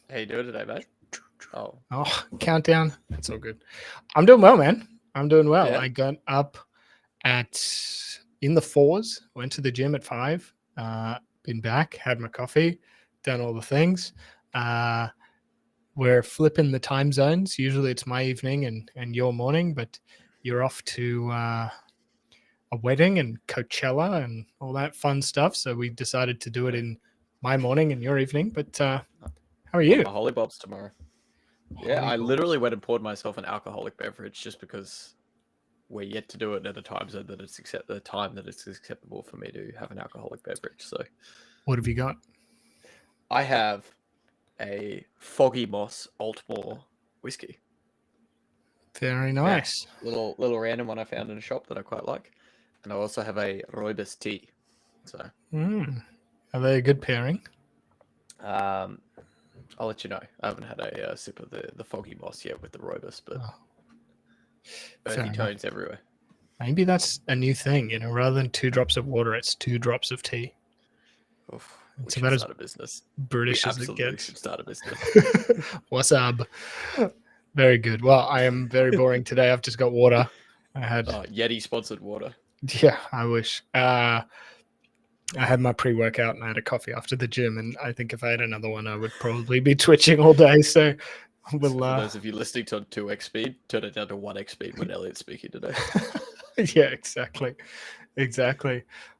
How you doing today, mate? Oh, Oh, countdown. That's all good. I'm doing well, man. I'm doing well. yeah. I got up at in the fours, went to the gym at 5, been back, had my coffee, done all the things. Uh, we're flipping the time zones. Usually it's my evening and your morning, but you're off to a wedding and Coachella and all that fun stuff. So we decided to do it in my morning and your evening. But how are One of you? my holy bobs tomorrow. Yeah, Holy I balls. literally went and poured myself an alcoholic beverage just because we're yet to do it at a time zone that it's the time that it's acceptable for me to have an alcoholic beverage. So What have you got? I have a Foggy Moss Altmore whiskey. Very Yeah, nice. little random one I found in a shop that I quite like, and I also have a rooibos tea. So Mm. Are they a good pairing? um, I'll let you know. I haven't had a sip of the Foggy Moss yet with the rooibos, but Oh, fair earthy enough. tones everywhere. Maybe that's a new thing. Rather than 2 drops of water, it's 2 drops of tea. Oof, we It's should about as start a business. We British as it absolutely gets. should start a business. What's up? Very good. Well, I am very boring today. I've just got water. I had, Yeti sponsored water. yeah, I wish. I had my pre-workout and I had a coffee after the gym, and I think if I had another one, I would probably be twitching all day. So So we'll, for those of you listening to 2x speed, turn it down to 1x speed when Elliot's speaking today. yeah, exactly.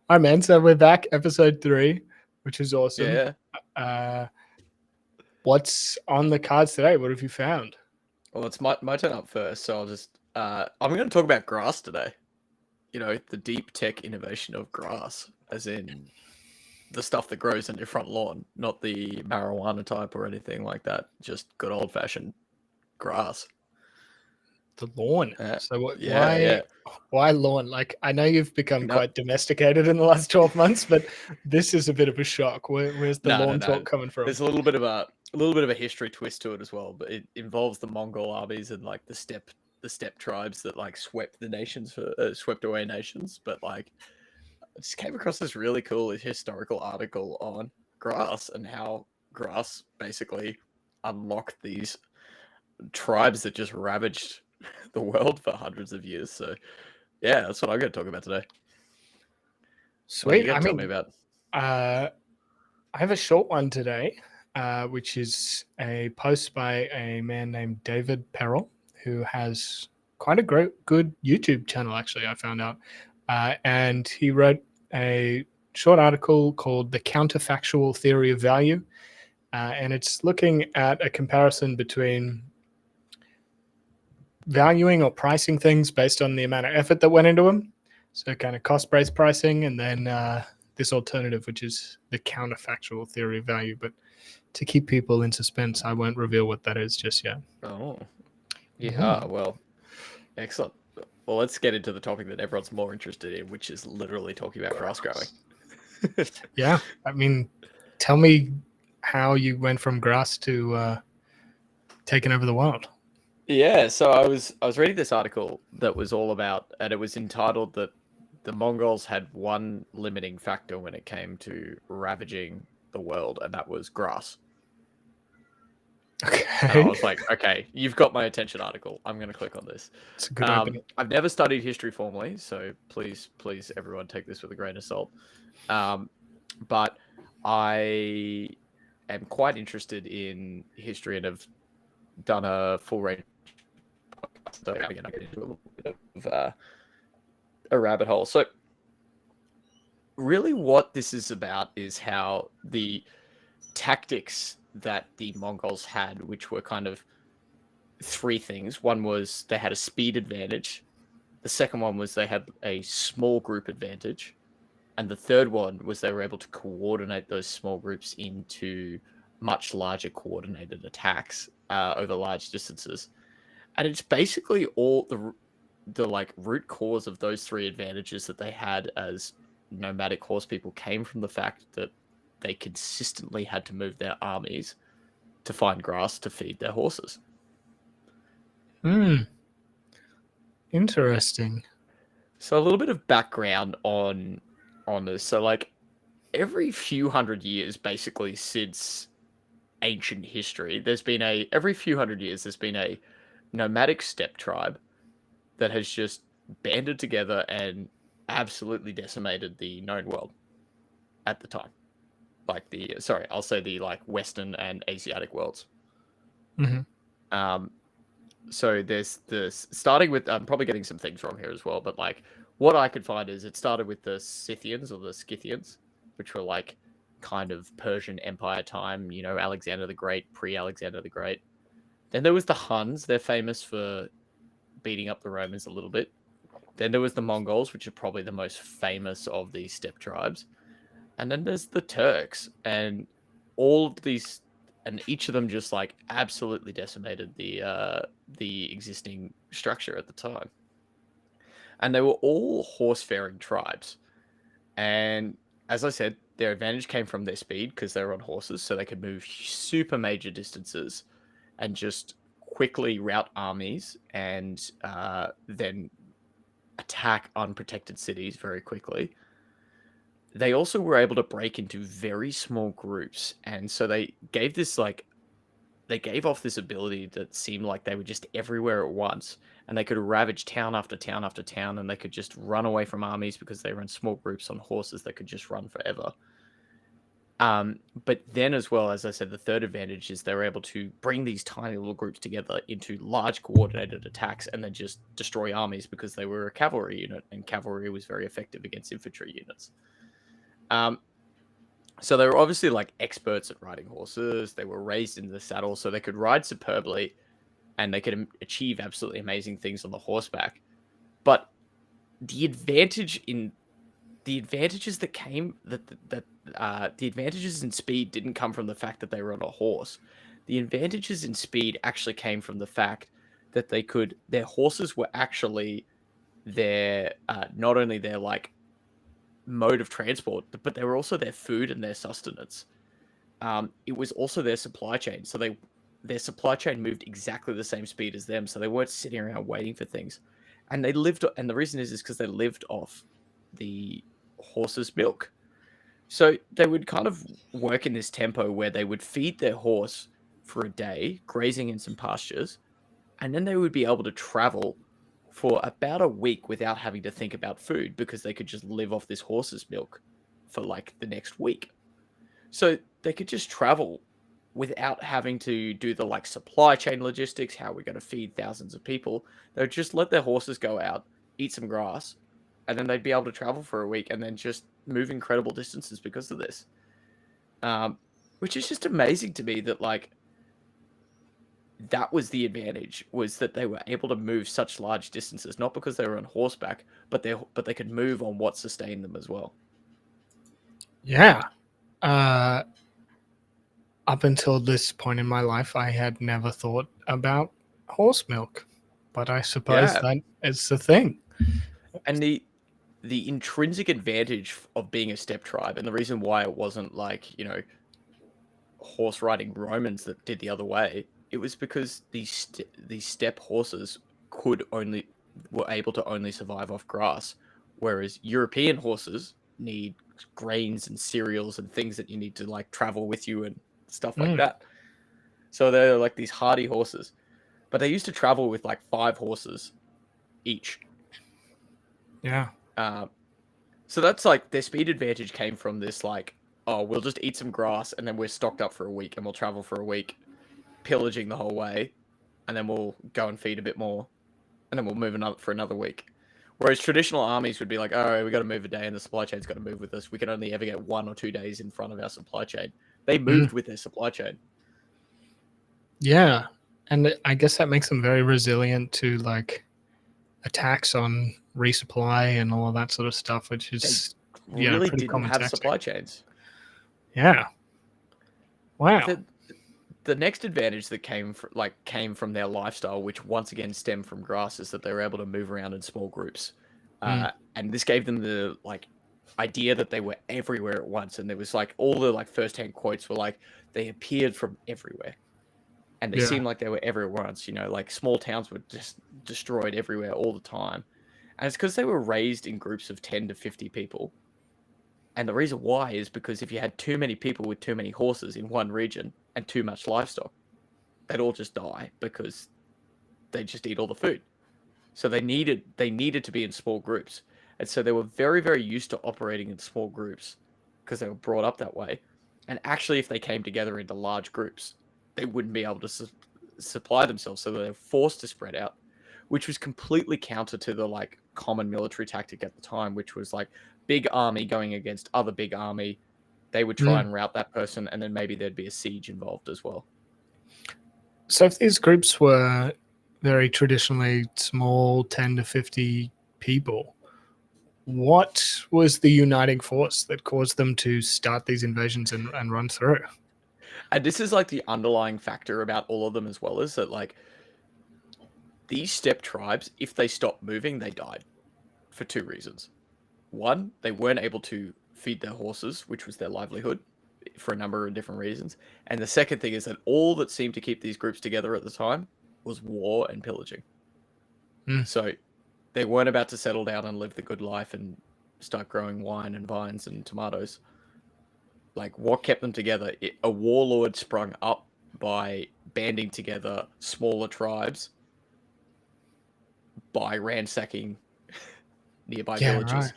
All right, man. So we're back, episode 3, which is awesome. Yeah. Uh, what's on the cards today? What have you found? Well, it's my turn up first, so I'll just I'm going to talk about grass today. You know, the deep tech innovation of grass, as in the stuff that grows on your front lawn, not the marijuana type or anything like that. Just good old fashioned grass. The lawn. Uh, So what? yeah, yeah. Why lawn? Like I know you've become No, quite domesticated in the last 12 months, but this is a bit of a shock. Where's the no, no, lawn no. talk coming from? There's a little bit of a history twist to it as well, but it involves the Mongol armies and like the steppe tribes that like swept away nations. But like, I just came across this really cool historical article on grass and how grass basically unlocked these tribes that just ravaged the world for hundreds of years. So yeah, that's what I'm going to talk about today. What are you Sweet. going I to tell me mean, about? I have a short one today, which is a post by a man named David Perrell, who has quite a good YouTube channel. Actually, I found out, and he wrote a short article called "The Counterfactual Theory of Value." And it's looking at a comparison between valuing or pricing things based on the amount of effort that went into them. So, kind of cost based pricing, and then this alternative, which is the counterfactual theory of value. But to keep people in suspense, I won't reveal what that is just yet. Oh, yeah. Mm. Well, excellent. Well, let's get into the topic that everyone's more interested in, which is literally talking about grass growing. Yeah. I mean, tell me how you went from grass to taking over the world. Yeah, so I was reading this article that was all about, and it was entitled that the Mongols had one limiting factor when it came to ravaging the world, and that was grass. And I Okay. was like, okay, you've got my attention, article. I'm going to click on this. It's a good opening. I've never studied history formally, so please, everyone, take this with a grain of salt. But I am quite interested in history and have done a full range podcast. So again, I get into a little bit of a rabbit hole. So really, what this is about is how the tactics that the Mongols had, which were kind of three things. One was they had a speed advantage. The second one was they had a small group advantage. And the third one was they were able to coordinate those small groups into much larger coordinated attacks over large distances. And it's basically all the like root cause of those three advantages that they had as nomadic horse people came from the fact that they consistently had to move their armies to find grass to feed their horses. Hmm. Interesting. So a little bit of background on this. So like every few hundred years, basically since ancient history, there's been every few hundred years, there's been a nomadic steppe tribe that has just banded together and absolutely decimated the known world at the time. Like I'll say the like Western and Asiatic worlds. Mm-hmm. So there's this, starting with, I'm probably getting some things wrong here as well, but like what I could find is it started with the Scythians or the Scythians, which were like kind of Persian Empire time, Alexander the Great, pre-Alexander the Great. Then there was the Huns. They're famous for beating up the Romans a little bit. Then there was the Mongols, which are probably the most famous of these steppe tribes. And then there's the Turks, and all of these, and each of them just like absolutely decimated the existing structure at the time. And they were all horse-faring tribes. And as I said, their advantage came from their speed because they were on horses, so they could move super major distances and just quickly rout armies and then attack unprotected cities very quickly. They also were able to break into very small groups, and so they gave off this ability that seemed like they were just everywhere at once, and they could ravage town after town after town, and they could just run away from armies because they were in small groups on horses that could just run forever. But then as well, as I said, the third advantage is they were able to bring these tiny little groups together into large coordinated attacks and then just destroy armies because they were a cavalry unit, and cavalry was very effective against infantry units. So they were obviously like experts at riding horses. They were raised in the saddle, so they could ride superbly and they could achieve absolutely amazing things on the horseback. But the advantages that came the advantages in speed didn't come from the fact that they were on a horse. The advantages in speed actually came from the fact that their horses were actually their not only their like mode of transport, but they were also their food and their sustenance. It was also their supply chain. So their supply chain moved exactly the same speed as them. So they weren't sitting around waiting for things. And the reason is because they lived off the horse's milk. So they would kind of work in this tempo where they would feed their horse for a day, grazing in some pastures, and then they would be able to travel for about a week without having to think about food because they could just live off this horse's milk for like the next week. So they could just travel without having to do the like supply chain logistics, how we're going to feed thousands of people. They would just let their horses go out, eat some grass, and then they'd be able to travel for a week and then just move incredible distances because of this. Which is just amazing to me that like that was the advantage, was that they were able to move such large distances, not because they were on horseback, but they could move on what sustained them as well. Yeah. Up until this point in my life, I had never thought about horse milk, but I suppose that is the thing. And the intrinsic advantage of being a steppe tribe, and the reason why it wasn't like, horse riding Romans that did the other way, it was because these steppe horses were able to only survive off grass, whereas European horses need grains and cereals and things that you need to like travel with you and stuff like that. So they're like these hardy horses, but they used to travel with like 5 horses each. Yeah. So that's like their speed advantage came from this like, oh, we'll just eat some grass and then we're stocked up for a week and we'll travel for a week, pillaging the whole way, and then we'll go and feed a bit more, and then we'll move for another week. Whereas traditional armies would be like, oh, we got to move a day and the supply chain's got to move with us. We can only ever get 1 or 2 days in front of our supply chain. They moved with their supply chain. Yeah. And I guess that makes them very resilient to like attacks on resupply and all of that sort of stuff, which is really didn't have supply chains. Yeah. Wow. The next advantage that came from their lifestyle, which once again stemmed from grass, is that they were able to move around in small groups, and this gave them the like idea that they were everywhere at once. And there was like all the like first-hand quotes were like they appeared from everywhere, and they seemed like they were everywhere at once. Like small towns were just destroyed everywhere all the time, and it's because they were raised in groups of 10 to 50 people, And the reason why is because if you had too many people with too many horses in one region and too much livestock, they'd all just die because they just eat all the food. So they needed to be in small groups. And so they were very, very used to operating in small groups because they were brought up that way. And actually, if they came together into large groups, they wouldn't be able to supply themselves. So they were forced to spread out, which was completely counter to the like common military tactic at the time, which was like big army going against other big army. They would try and rout that person, and then maybe there'd be a siege involved as well. So if these groups were very traditionally small, 10 to 50 people, what was the uniting force that caused them to start these invasions and run through? And this is like the underlying factor about all of them as well, is that like these steppe tribes, if they stopped moving, they died for two reasons. One, they weren't able to feed their horses, which was their livelihood, for a number of different reasons. And the second thing is that all that seemed to keep these groups together at the time was war and pillaging. So they weren't about to settle down and live the good life and start growing wine and vines and tomatoes. Like, what kept them together? A warlord sprung up by banding together smaller tribes by ransacking nearby villages. Right.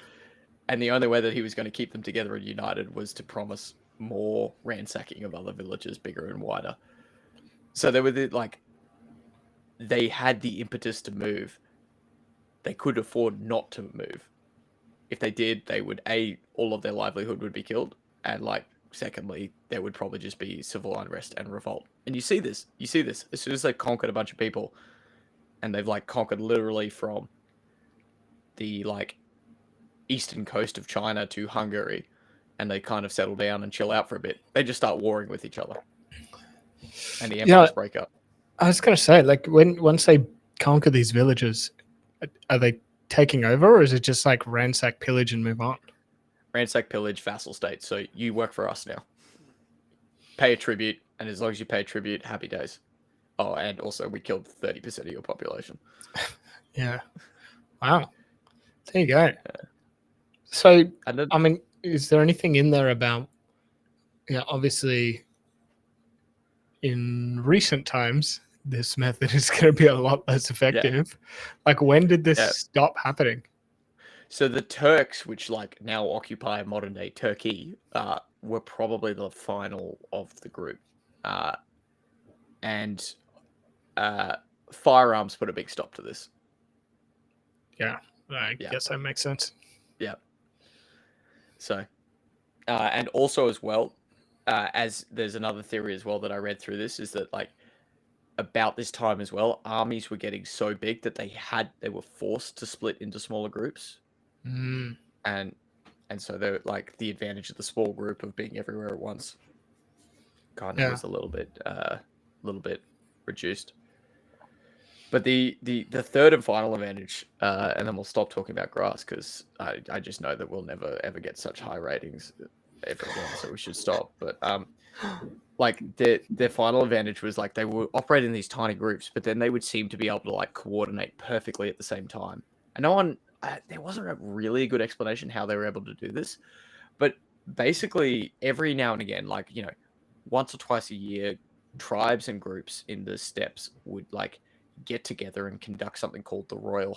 And the only way that he was going to keep them together and united was to promise more ransacking of other villages, bigger and wider. So they were they had the impetus to move. They could afford not to move. If they did, they would, all of their livelihood would be killed. And secondly, there would probably just be civil unrest and revolt. And you see this as soon as they've conquered a bunch of people, and they've conquered literally from the eastern coast of China to Hungary, and they kind of settle down and chill out for a bit, they just start warring with each other, and the empires break up. I was gonna say, once they conquer these villages, are they taking over, or is it just ransack, pillage, and move on? Ransack, pillage, vassal state. So you work for us now. Pay a tribute, and as long as you pay a tribute, happy days. Oh, and also we killed 30% of your population. Yeah. Wow. There you go. So, I mean, is there anything in there about, obviously in recent times, this method is going to be a lot less effective. When did this stop happening? So the Turks, which now occupy modern day Turkey, were probably the final of the group. And firearms put a big stop to this. Yeah, I guess that makes sense. Yeah. So, and also as well, as there's another theory as well that I read through this, is that about this time as well, armies were getting so big that they were forced to split into smaller groups. And so they're the advantage of the small group of being everywhere at once kind of was a little bit reduced. But the third and final advantage, and then we'll stop talking about grass because I just know that we'll never ever get such high ratings ever again, so we should stop. But their final advantage was they were operating in these tiny groups, but then they would seem to be able to coordinate perfectly at the same time. And no one, there wasn't a really good explanation how they were able to do this, but basically every now and again, once or twice a year, tribes and groups in the steppes would get together and conduct something called a royal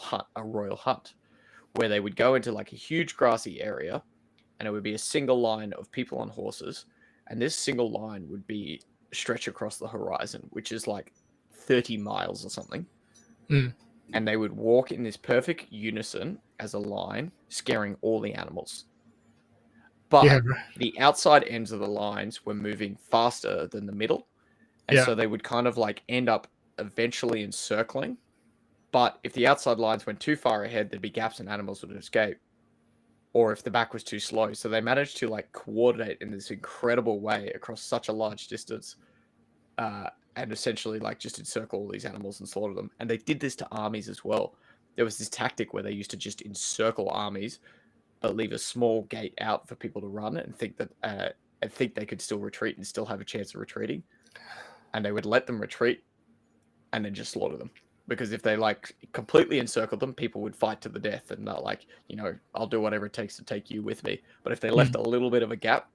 hunt, where they would go into a huge grassy area, and it would be a single line of people on horses, and this single line would be stretched across the horizon, which is 30 miles or something. And they would walk in this perfect unison as a line, scaring all the animals. But the outside ends of the lines were moving faster than the middle. And so they would kind of end up eventually encircling. But if the outside lines went too far ahead, there'd be gaps and animals would escape. Or if the back was too slow. So they managed to coordinate in this incredible way across such a large distance. And essentially just encircle all these animals and slaughter them. And they did this to armies as well. There was this tactic where they used to just encircle armies, but leave a small gate out for people to run and think that they could still retreat and still have a chance of retreating. And they would let them retreat and then just slaughter them. because if they like completely encircled them, people would fight to the death, and they're like, I'll do whatever it takes to take you with me. But if they left a little bit of a gap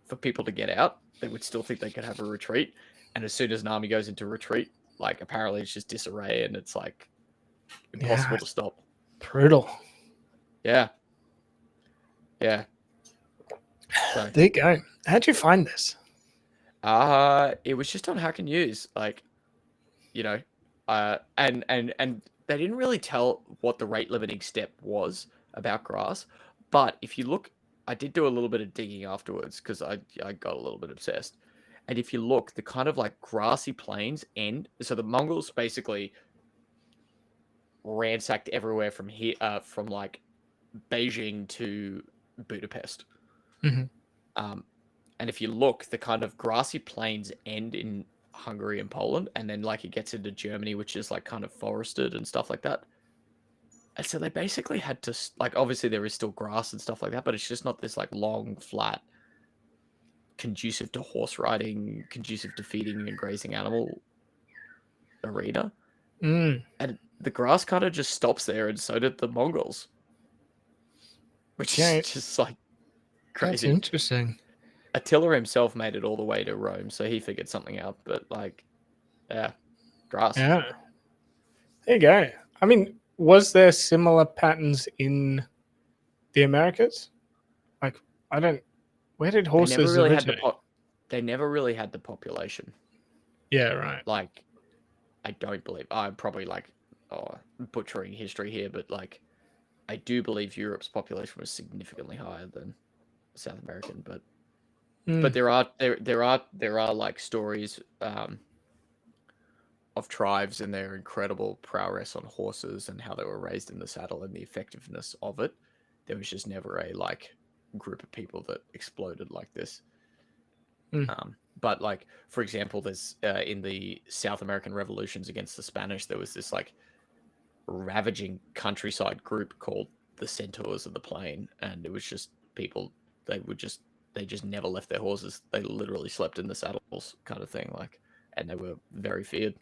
for people to get out, they would still think they could have a retreat. And as soon as an army goes into retreat, like apparently it's just disarray and it's like impossible to stop. Brutal. Yeah. Yeah. So, there you go. How'd you find this? It was just on Hacker News, like, and they didn't really tell what the rate limiting step was about grass. But if you look, I did do a little bit of digging afterwards because I got a little bit obsessed. And if you look, the kind of like grassy plains end. So the Mongols basically ransacked everywhere from here, from like Beijing to Budapest. Mm-hmm. And if you look, the kind of grassy plains end in Hungary and Poland, and then like it gets into Germany, which is like kind of forested and stuff like that. And so they basically had to, like, obviously there is still grass and stuff like that, but it's just not this like long, flat, conducive to horse riding, conducive to feeding and grazing animal arena. And the grass kind of just stops there, and so did the Mongols, which is just like crazy. That's interesting. Attila himself made it all the way to Rome, so he figured something out. But like, yeah, grass. Yeah. There you go. I mean, was there similar patterns in the Americas? Like, where did horses originate? They never really had the population. Yeah, right. Like, I don't believe, I'm probably like butchering history here, but like, I do believe Europe's population was significantly higher than South American, but there are like stories of tribes and their incredible prowess on horses and how they were raised in the saddle and the effectiveness of it. There was just never a like group of people that exploded like this. But like, for example, there's in the South American revolutions against the Spanish, there was this like ravaging countryside group called the Centaurs of the Plain, and it was just people, they just never left their horses. They literally slept in the saddles, kind of thing. Like, and they were very feared.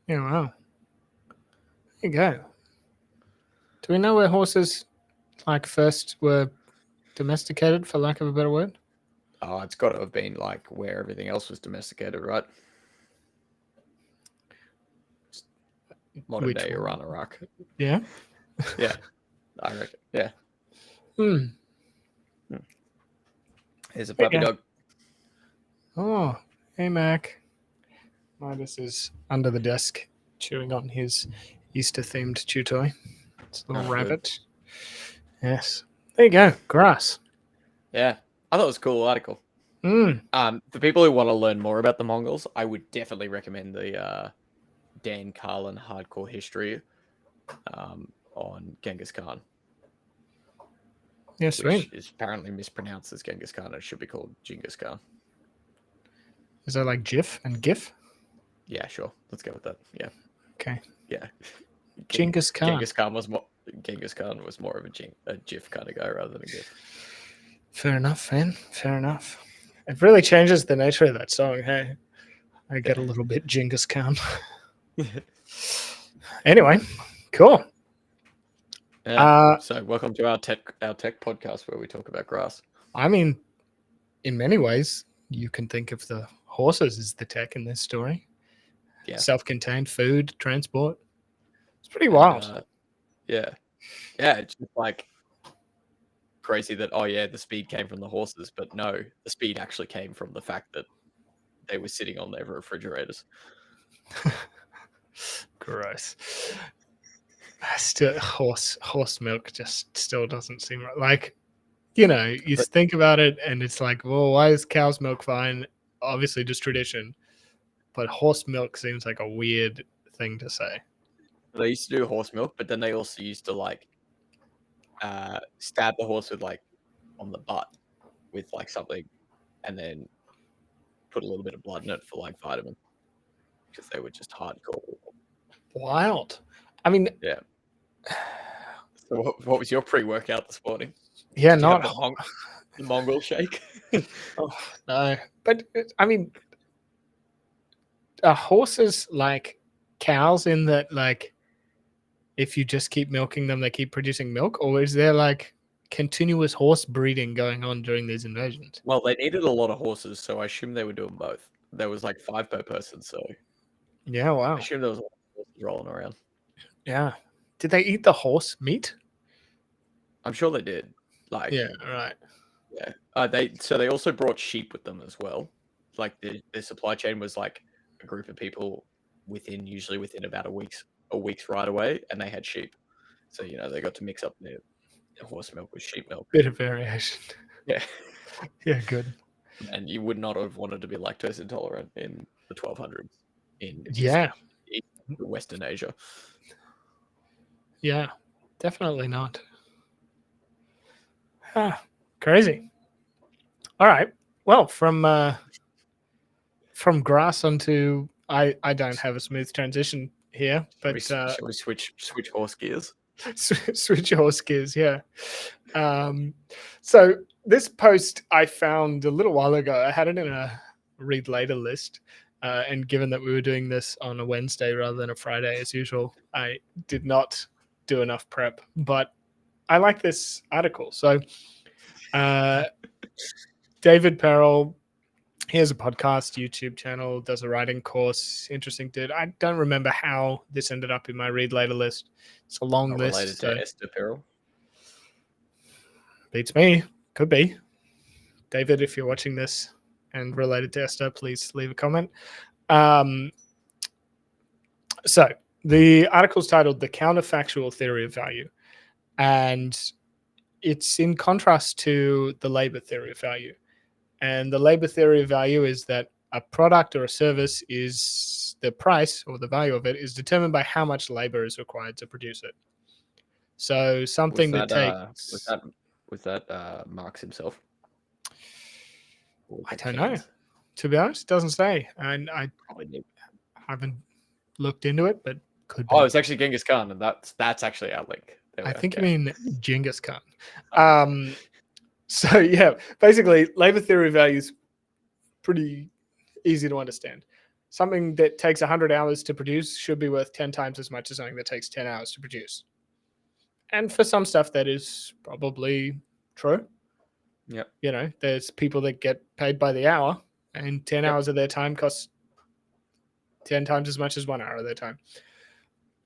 Yeah, wow. There you go. Do we know where horses like first were domesticated, for lack of a better word? Oh, it's got to have been like where everything else was domesticated, right? Modern day Iran, Iraq. Yeah. Yeah, I reckon. Yeah. Here's a puppy dog. Oh, hey, Mac. Midas is under the desk chewing on his Easter-themed chew toy. It's a little rabbit. Good. Yes. There you go. Grass. Yeah. I thought it was a cool article. For people who want to learn more about the Mongols, I would definitely recommend the Dan Carlin Hardcore History on Genghis Khan. Yeah, sweet. Which is apparently mispronounced as Genghis Khan. It should be called Genghis Khan. Is that like GIF and GIF? Yeah, sure. Let's go with that. Yeah. Okay. Yeah. Genghis Khan. Genghis Khan was more of a GIF kind of guy rather than a GIF. Fair enough, man. Fair enough. It really changes the nature of that song. Hey, I get a little bit Genghis Khan. Anyway, cool. So welcome to our tech podcast where we talk about grass. I mean, in many ways, you can think of the horses as the tech in this story. Yeah. Self-contained food, transport. It's pretty wild. Yeah. It's just like crazy that, the speed came from the horses, but no, the speed actually came from the fact that they were sitting on their refrigerators. Gross. Still, horse milk just still doesn't seem right. Like, you think about it and it's like, well, why is cow's milk fine? Obviously just tradition. But horse milk seems like a weird thing to say. They used to do horse milk, but then they also used to like stab the horse with like on the butt with like something, and then put a little bit of blood in it for like vitamin, because they were just hardcore. Wild. I mean, yeah. So what was your pre-workout this morning? Yeah, Did not the Mongol shake. Oh, no, but I mean, are horses like cows in that, like, if you just keep milking them, they keep producing milk? Or is there like continuous horse breeding going on during these invasions? Well, they needed a lot of horses, so I assume they were doing both. There was like 5 per person, so Yeah, I wow. assume there was a lot of horses rolling around. Yeah. Did they eat the horse meat? I'm sure they did. Like, Yeah, right. yeah. They also brought sheep with them as well. Like the supply chain was like a group of people usually within about a week's ride away, and they had sheep. So they got to mix up their horse milk with sheep milk. Bit of variation. Yeah. Yeah, good. And you would not have wanted to be lactose intolerant in the 1200s in Yeah. Western Asia. Yeah, definitely not. Crazy. All right. Well, from grass onto I don't have a smooth transition here, but Shall we switch horse gears? switch horse gears. Yeah. So this post I found a little while ago. I had it in a read later list. And given that we were doing this on a Wednesday rather than a Friday as usual, I did not do enough prep, but I like this article. So David Perel, he has a podcast, YouTube channel, does a writing course. Interesting dude. I don't remember how this ended up in my read later list. It's a long Not list. related to Esther Perel. Beats me. Could be. David, if you're watching this and related to Esther, please leave a comment. So the article's titled The Counterfactual Theory of Value. And it's in contrast to the labor theory of value. And the labor theory of value is that a product or a service is the price or the value of it is determined by how much labor is required to produce it. So something that takes... Was that Marx himself? I don't know. To be honest, it doesn't say. And I haven't looked into it, but could be. Oh, it's actually Genghis Khan, and that's actually our link. I think you mean Genghis Khan. So yeah, basically, labor theory of value is pretty easy to understand. Something that takes 100 hours to produce should be worth 10 times as much as something that takes 10 hours to produce. And for some stuff, that is probably true. Yep. There's people that get paid by the hour, and 10 hours of their time costs 10 times as much as 1 hour of their time.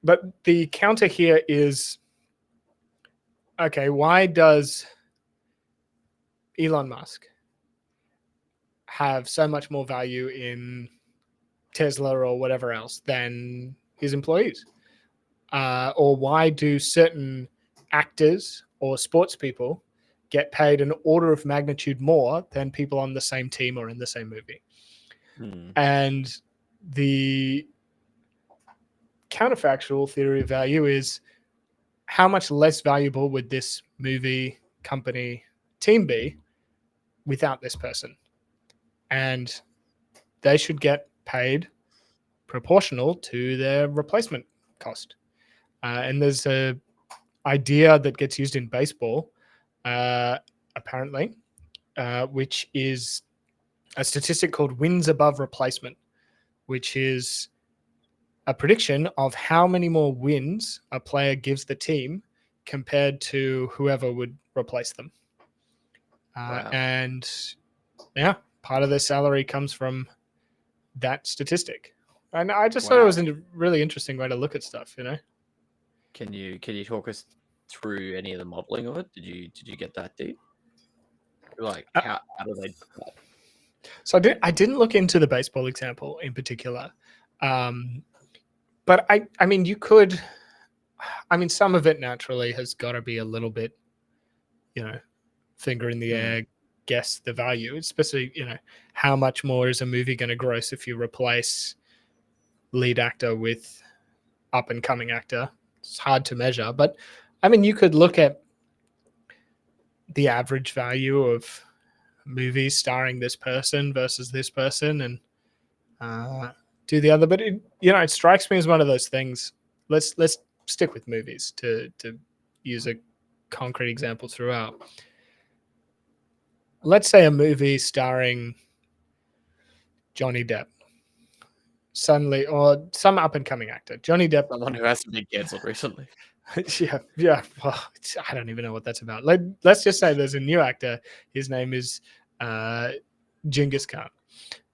But the counter here is, okay, why does Elon Musk have so much more value in Tesla or whatever else than his employees? Or why do certain actors or sports people get paid an order of magnitude more than people on the same team or in the same movie? And the counterfactual theory of value is, how much less valuable would this movie company team be without this person? And they should get paid proportional to their replacement cost. And there's a idea that gets used in baseball, apparently, which is a statistic called wins above replacement, which is a prediction of how many more wins a player gives the team compared to whoever would replace them. Wow. And yeah, part of their salary comes from that statistic. And I just thought it was a really interesting way to look at stuff, Can you talk us through any of the modeling of it? Did you get that deep? Like how do they do that? So I didn't look into the baseball example in particular. But I mean, you could, some of it naturally has got to be a little bit, finger in the air, guess the value, especially, how much more is a movie going to gross if you replace lead actor with up and coming actor? It's hard to measure, but I mean, you could look at the average value of movies starring this person versus this person and do the other. But it strikes me as one of those things. Let's stick with movies to use a concrete example throughout. Let's say a movie starring Johnny Depp. suddenly, or some up and coming actor, Johnny Depp. Someone who hasn't been cancelled recently. yeah. Well, I don't even know what that's about. Let's just say there's a new actor. His name is Genghis Khan,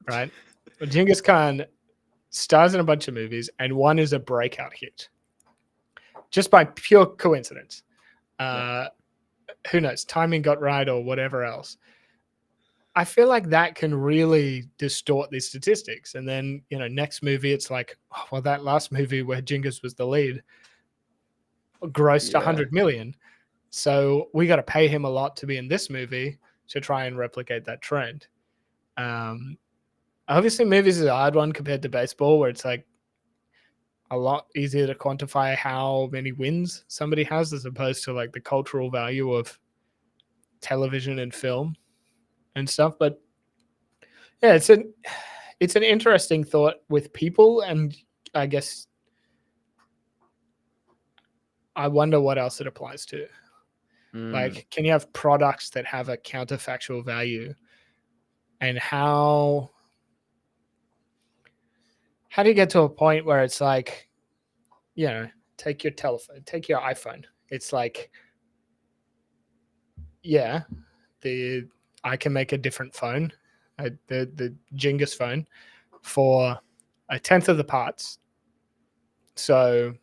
right? Genghis Khan stars in a bunch of movies, and one is a breakout hit, just by pure coincidence. Who knows? Timing got right or whatever else. I feel like that can really distort these statistics. And then, next movie, it's like, oh, well, that last movie where Genghis was the lead grossed 100 million. So we got to pay him a lot to be in this movie to try and replicate that trend. Obviously, movies is a hard one compared to baseball, where it's like a lot easier to quantify how many wins somebody has as opposed to like the cultural value of television and film and stuff. But yeah, it's an interesting thought with people, and I guess I wonder what else it applies to. Like, can you have products that have a counterfactual value, and how do you get to a point where it's like, take your telephone, take your iPhone. It's like, yeah, I can make a different phone, the Genghis phone, for 1/10 of the parts. So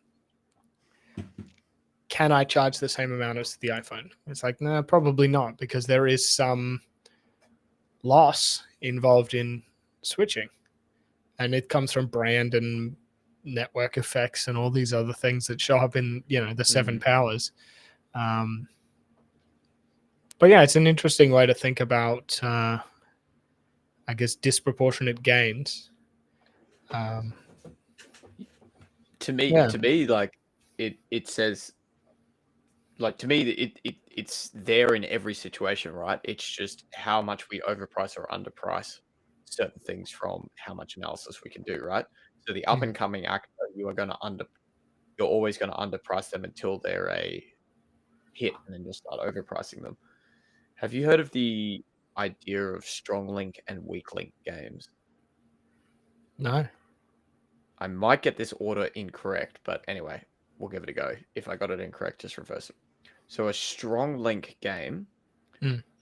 can I charge the same amount as the iPhone? It's like, no, probably not, because there is some loss involved in switching, and it comes from brand and network effects and all these other things that show up in the seven powers. But yeah, it's an interesting way to think about I guess disproportionate gains. To me, like it says, like, to me, it's there in every situation, right? It's just how much we overprice or underprice certain things from how much analysis we can do, right? So the up and coming actor, you're always going to underprice them until they're a hit, and then you'll start overpricing them. Have you heard of the idea of strong link and weak link games? No. I might get this order incorrect, but anyway, we'll give it a go. If I got it incorrect, just reverse it. So a strong link game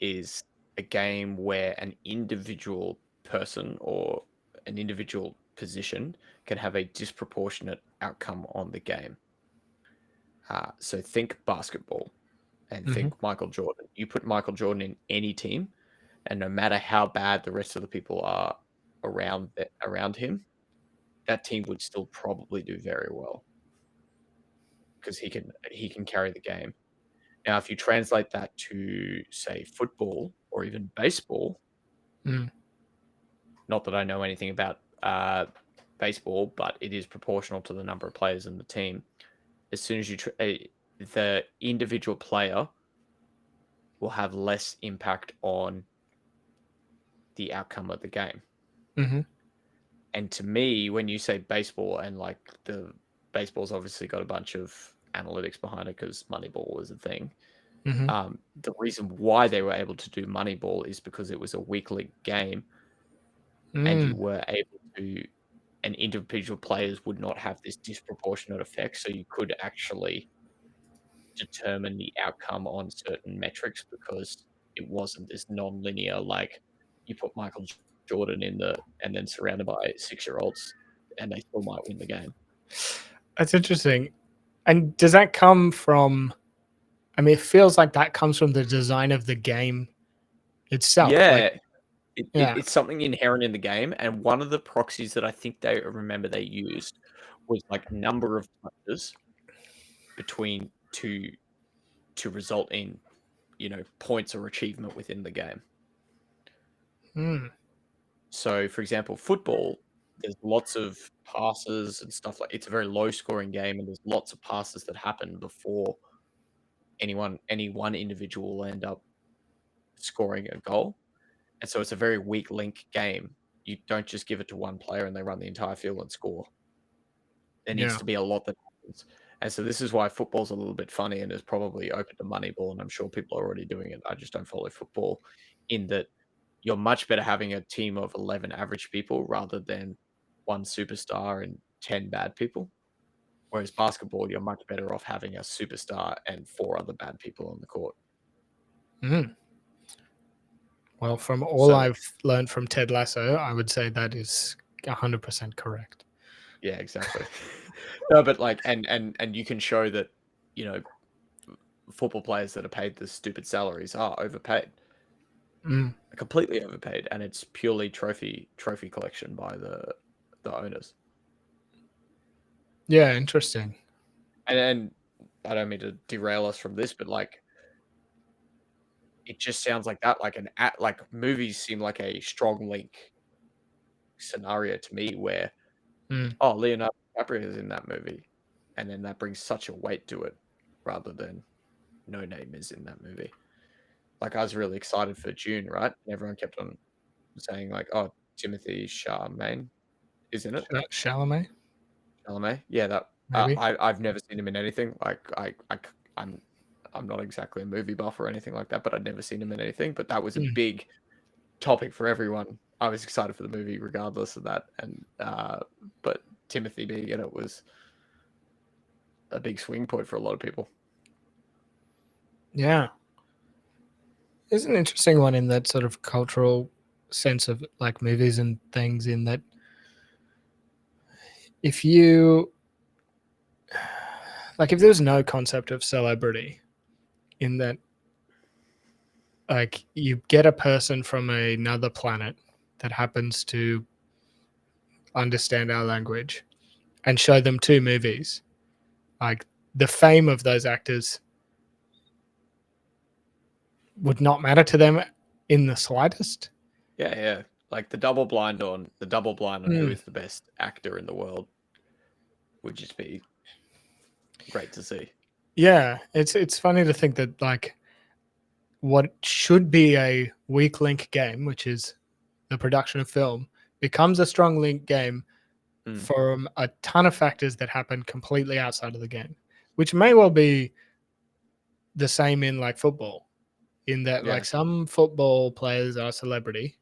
is a game where an individual person or an individual position can have a disproportionate outcome on the game. So think basketball and think Michael Jordan. You put Michael Jordan in any team, and no matter how bad the rest of the people are around him, that team would still probably do very well because he can carry the game. Now, if you translate that to, say, football or even baseball, not that I know anything about baseball, but it is proportional to the number of players in the team. As soon as the individual player will have less impact on the outcome of the game. And to me, when you say baseball, and like the baseball's obviously got a bunch of analytics behind it because Moneyball was a thing. The reason why they were able to do Moneyball is because it was a weekly game, and you were able to, and individual players would not have this disproportionate effect, so you could actually determine the outcome on certain metrics because it wasn't this non-linear, like you put Michael Jordan and then surrounded by 6-year-olds, and they still might win the game. That's interesting. And does that come from? I mean, it feels like that comes from the design of the game itself. Yeah, it's something inherent in the game, and one of the proxies that I think they used was like number of touches between two to result in points or achievement within the game. So, for example, football, there's lots of passes and stuff like it's a very low scoring game, and there's lots of passes that happen before any one individual will end up scoring a goal. And so it's a very weak link game. You don't just give it to one player and they run the entire field and score. There needs to be a lot that happens. And so this is why football's a little bit funny and is probably open to Moneyball, and I'm sure people are already doing it. I just don't follow football, in that you're much better having a team of 11 average people rather than one superstar and 10 bad people. Whereas basketball, you're much better off having a superstar and 4 other bad people on the court. Mm. Well, from all I've learned from Ted Lasso, I would say that is 100% correct. Yeah, exactly. No, but like, and you can show that, you know, football players that are paid the stupid salaries are overpaid, completely overpaid, and it's purely trophy collection by the owners. Yeah, interesting. And I don't mean to derail us from this, but like, it just sounds like that, like movies seem like a strong link scenario to me where, oh, Leonardo DiCaprio is in that movie, and then that brings such a weight to it, rather than No Name is in that movie. Like, I was really excited for June, right? Everyone kept on saying like, "Oh, Timothy Chalamet is in it." Chalamet? Yeah, that Maybe. I've never seen him in anything. Like, I'm not exactly a movie buff or anything like that, but I'd never seen him in anything. But that was a big topic for everyone. I was excited for the movie regardless of that, and but Timothy being in it was a big swing point for a lot of people. Yeah. It's an interesting one in that sort of cultural sense of like movies and things, in that if you like, if there's no concept of celebrity, in that like you get a person from another planet that happens to understand our language and show them 2 movies, like the fame of those actors would not matter to them in the slightest. Yeah. Like the double blind on who is the best actor in the world would just be great to see. Yeah, it's funny to think that like what should be a weak link game, which is the production of film, becomes a strong link game from a ton of factors that happen completely outside of the game, which may well be the same in like football, in that like some football players are celebrity,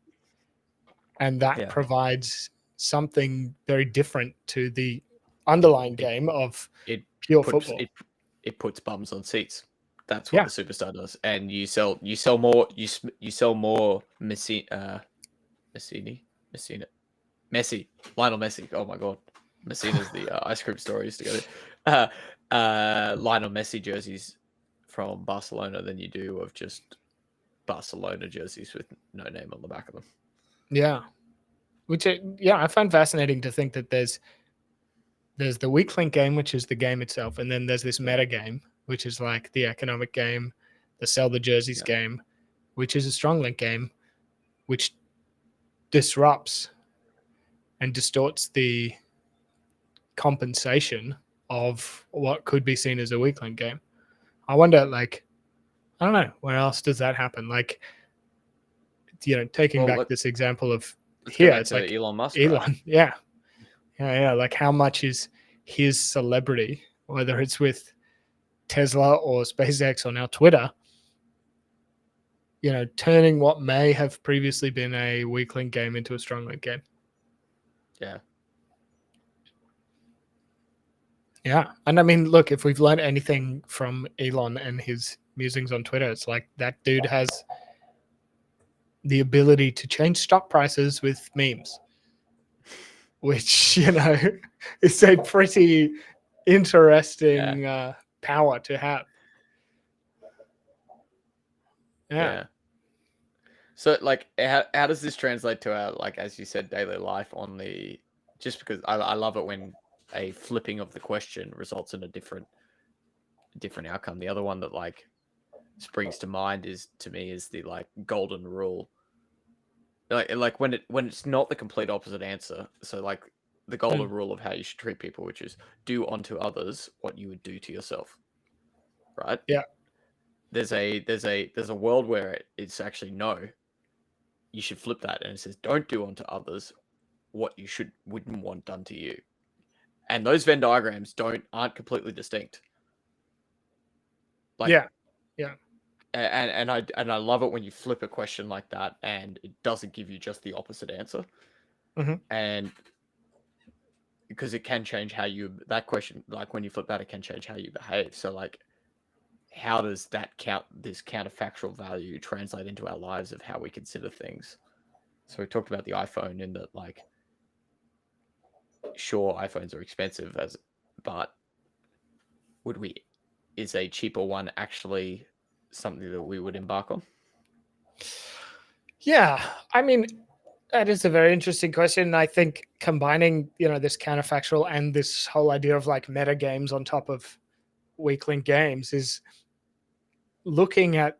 and that provides something very different to the underlying game of pure football. It puts bums on seats. That's what the superstar does, and you sell more Messi, Lionel Messi. Oh my god, Messina's the ice cream store I used to go to. Lionel Messi jerseys from Barcelona than you do of just Barcelona jerseys with no name on the back of them. Yeah, which I find fascinating to think that there's the weak link game, which is the game itself, and then there's this meta game, which is like the economic game, the sell the jerseys game, which is a strong link game, which disrupts and distorts the compensation of what could be seen as a weak link game. I wonder, like, I don't know, where else does that happen? Like, you know, taking back this example of here, it's like Elon Musk. Elon, right? Yeah. Like, how much is his celebrity, whether it's with Tesla or SpaceX or now Twitter, you know, turning what may have previously been a weak link game into a strong link game. Yeah. And I mean, look, if we've learned anything from Elon and his musings on Twitter, it's like that dude has the ability to change stock prices with memes, which, you know, is a pretty interesting power to have. Yeah. So, like, how does this translate to our, like, as you said, daily life on the, just because I love it when a flipping of the question results in a different outcome. The other one that, like, springs to mind is the, like, golden rule. Like when it's not the complete opposite answer. So, like, the golden rule of how you should treat people, which is do unto others what you would do to yourself. Right? Yeah. There's a world where it's actually no. You should flip that, and it says don't do unto others what you wouldn't want done to you. And those Venn diagrams aren't completely distinct. Like, yeah. And I love it when you flip a question like that and it doesn't give you just the opposite answer. Mm-hmm. And because it can change how you, that question, like when you flip that, it can change how you behave. So like, how does that this counterfactual value translate into our lives of how we consider things? So we talked about the iPhone in that, like, sure, iPhones are expensive, but is a cheaper one actually something that we would embark on? Yeah, I mean, that is a very interesting question. I think combining, this counterfactual and this whole idea of like meta games on top of weak link games is looking at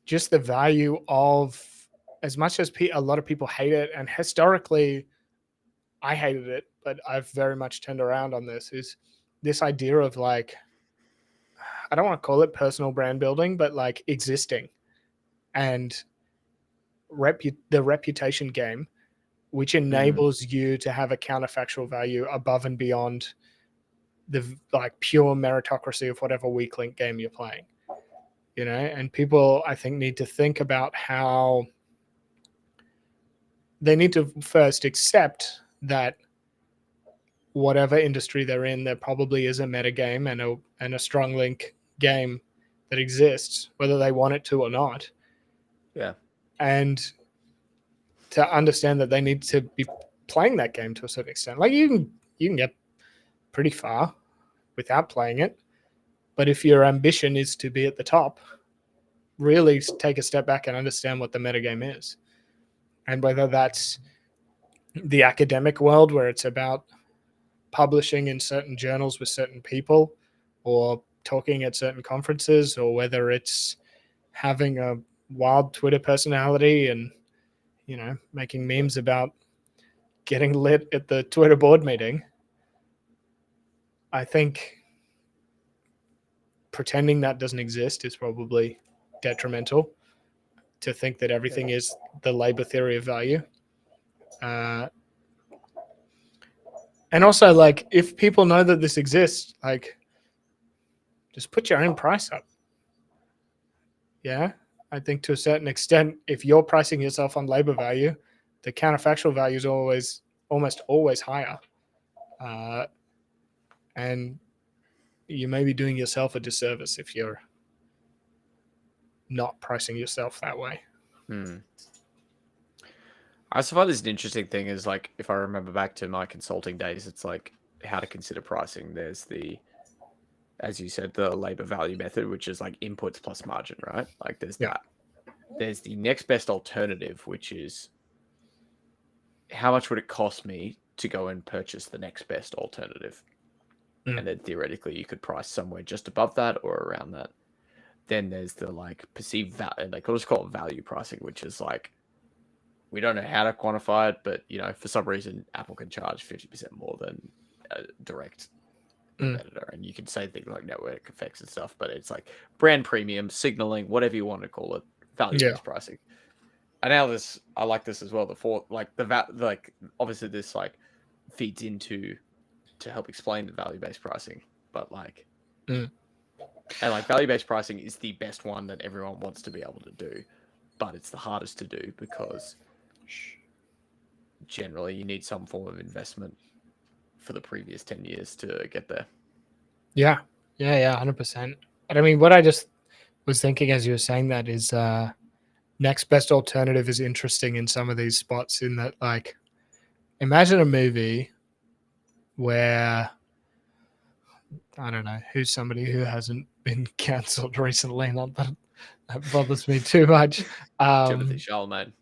just the value of, as much as a lot of people hate it, and historically I hated it, but I've very much turned around on this, is this idea of like, I don't want to call it personal brand building, but like existing and the reputation game, which enables you to have a counterfactual value above and beyond the like pure meritocracy of whatever weak link game you're playing. And people, I think, need to think about how they need to first accept that whatever industry they're in, there probably is a meta game and a strong link game that exists, whether they want it to or not. Yeah. And to understand that they need to be playing that game to a certain extent. Like you can get pretty far without playing it, but if your ambition is to be at the top, really take a step back and understand what the metagame is. And whether that's the academic world where it's about publishing in certain journals with certain people or talking at certain conferences, or whether it's having a wild Twitter personality and, making memes about getting lit at the Twitter board meeting. I think pretending that doesn't exist is probably detrimental. To think that everything is the labor theory of value. And also, like, if people know that this exists, like, just put your own price up. Yeah, I think to a certain extent, if you're pricing yourself on labor value, the counterfactual value is almost always higher. And you may be doing yourself a disservice if you're not pricing yourself that way. I suppose this is an interesting thing is, like, if I remember back to my consulting days, it's like how to consider pricing. There's as you said, the labor value method, which is like inputs plus margin, right? Like there's that. There's the next best alternative, which is how much would it cost me to go and purchase the next best alternative? And then theoretically you could price somewhere just above that or around that. Then there's the like perceived value, like let's call it value pricing, which is like, we don't know how to quantify it, but for some reason Apple can charge 50% more than a direct competitor, and you can say things like network effects and stuff, but it's like brand premium, signaling, whatever you want to call it, value-based pricing. And now I like this as well. Obviously this like feeds into to help explain the value-based pricing, but like, and like value-based pricing is the best one that everyone wants to be able to do, but it's the hardest to do because generally you need some form of investment for the previous 10 years to get there. Yeah, 100%. And I mean, what I just was thinking as you were saying that is next best alternative is interesting in some of these spots, in that, like, imagine a movie where, I don't know, who's somebody who hasn't been cancelled recently, not that that bothers me too much. Timothy Chalamet.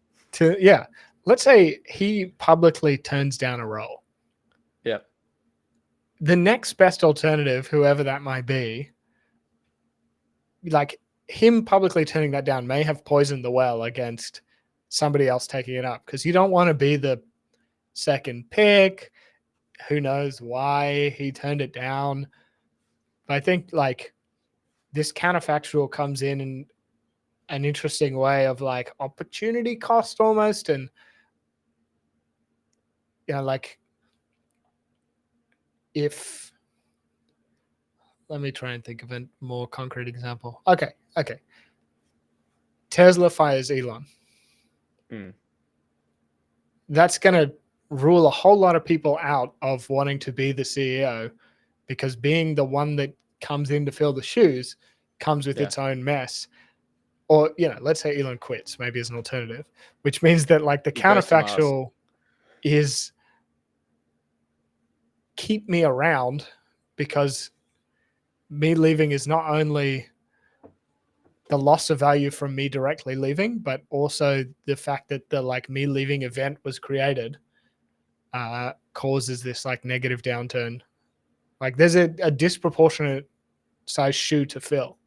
Let's say he publicly turns down a role. Yep. The next best alternative, whoever that might be, like, him publicly turning that down may have poisoned the well against somebody else taking it up, because you don't want to be the second pick. Who knows why he turned it down? But I think, like, this counterfactual comes in an interesting way of like opportunity cost almost, and like, if, let me try and think of a more concrete example. Okay. Tesla fires Elon. That's going to rule a whole lot of people out of wanting to be the CEO, because being the one that comes in to fill the shoes comes with its own mess. Or, let's say Elon quits, maybe as an alternative, which means that like the counterfactual is keep me around, because me leaving is not only the loss of value from me directly leaving, but also the fact that the like me leaving event was created causes this like negative downturn. Like there's a disproportionate size shoe to fill.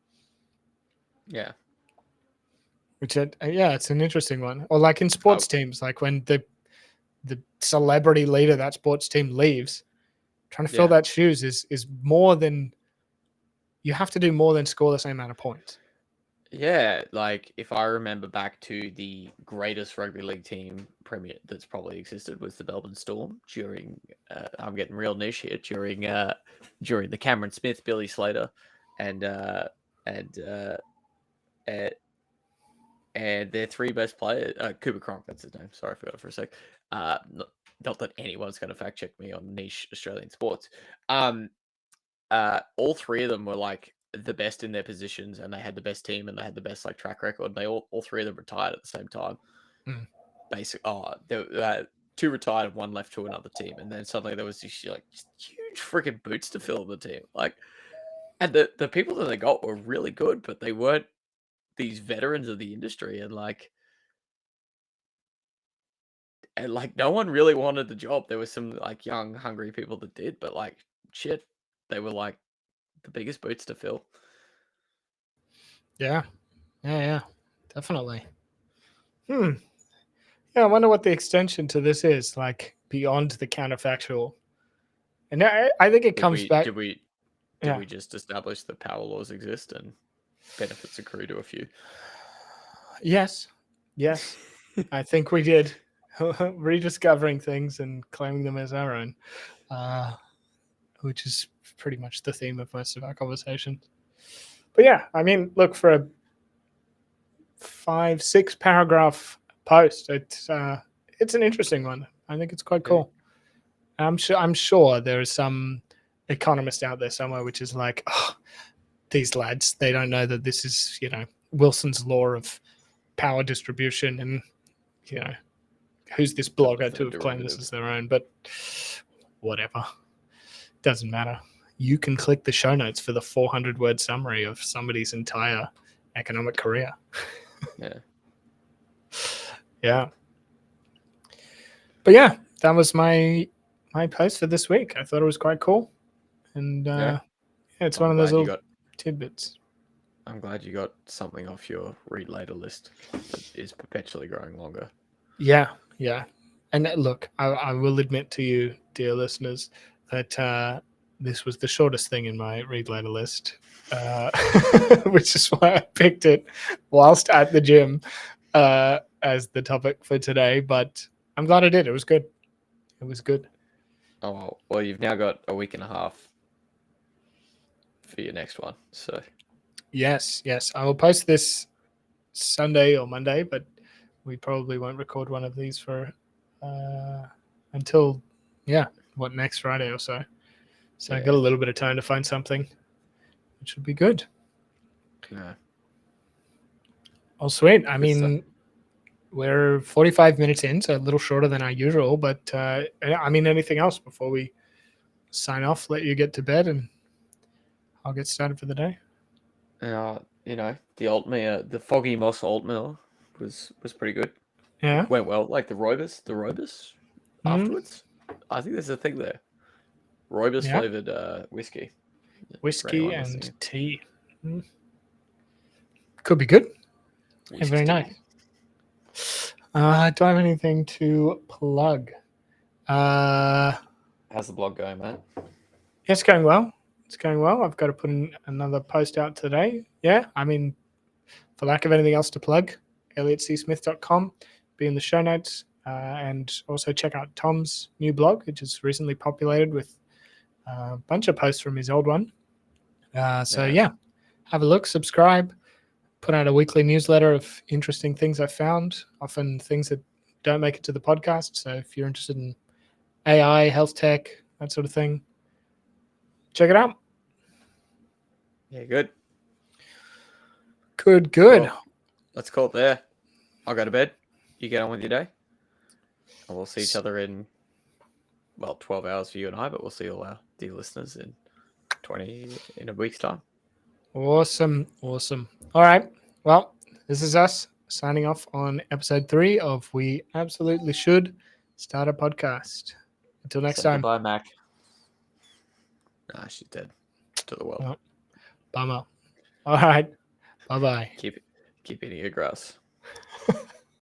Yeah. Which it's an interesting one. Or like in sports teams, like when the celebrity leader of that sports team leaves, trying to fill that shoes is more than, you have to do more than score the same amount of points. Yeah, like if I remember back to the greatest rugby league team premier that's probably existed was the Melbourne Storm during I'm getting real niche here, during the Cameron Smith, Billy Slater, and their three best players, Cooper Cronk, that's his name. Sorry, I forgot it for a sec. Not that anyone's going to fact check me on niche Australian sports. All three of them were like the best in their positions, and they had the best team, and they had the best like track record. They all three of them retired at the same time. Basically, two retired and one left to another team, and then suddenly there was this like huge freaking boots to fill the team. Like, and the people that they got were really good, but they weren't these veterans of the industry, and like no one really wanted the job. There was some like young, hungry people that did, but like shit, they were like the biggest boots to fill. Yeah, definitely. Yeah, I wonder what the extension to this is, like beyond the counterfactual. And I think it comes back. Did we just establish that power laws exist and benefits accrue to a few? Yes. I think we did. Rediscovering things and claiming them as our own, which is pretty much the theme of most of our conversations. But yeah, I mean, look, for a 5-6 paragraph post, it's an interesting one. I think it's quite cool. I'm sure there is some economist out there somewhere which is like, oh, these lads, they don't know that this is, Wilson's law of power distribution, and who's this blogger to have claimed this as their own. But whatever, doesn't matter. You can click the show notes for the 400-word summary of somebody's entire economic career. Yeah. But yeah, that was my post for this week. I thought it was quite cool, and it's one of those little tidbits. I'm glad you got something off your read later list that is perpetually growing longer. Yeah. And look, I will admit to you, dear listeners, that this was the shortest thing in my read later list, which is why I picked it whilst at the gym as the topic for today. But I'm glad I did. It was good. Oh, well, you've now got a week and a half for your next one. So yes, I will post this Sunday or Monday, but we probably won't record one of these for until next Friday or so. So I got a little bit of time to find something, which would be good. Yeah. Oh, sweet. I mean, we're 45 minutes in, so a little shorter than our usual. But I mean, anything else before we sign off? Let you get to bed, and I'll get started for the day. The oatmeal, the foggy moss oatmeal was pretty good. Yeah, it went well. Like the Roibus afterwards. I think there's a thing there. Roibus flavored whiskey and tea. Could be good. Yeah, very nice. Do I have anything to plug? How's the blog going, mate? It's going well. I've got to put in another post out today. Yeah, I mean, for lack of anything else to plug, elliotsmith.com, be in the show notes, and also check out Tom's new blog, which is recently populated with a bunch of posts from his old one. Have a look, subscribe, put out a weekly newsletter of interesting things I found, often things that don't make it to the podcast. So if you're interested in AI, health tech, that sort of thing. Check it out. Yeah, good. Good. Well, let's call it there. I'll go to bed. You get on with your day. And we'll see each other in, 12 hours for you and I, but we'll see all our dear listeners in a week's time. Awesome. All right. Well, this is us signing off on episode 3 of We Absolutely Should Start a Podcast. Until next time. Goodbye, Mac. Nah, she's dead to the world. Oh, bummer. All right. Bye-bye. Keep eating your grass.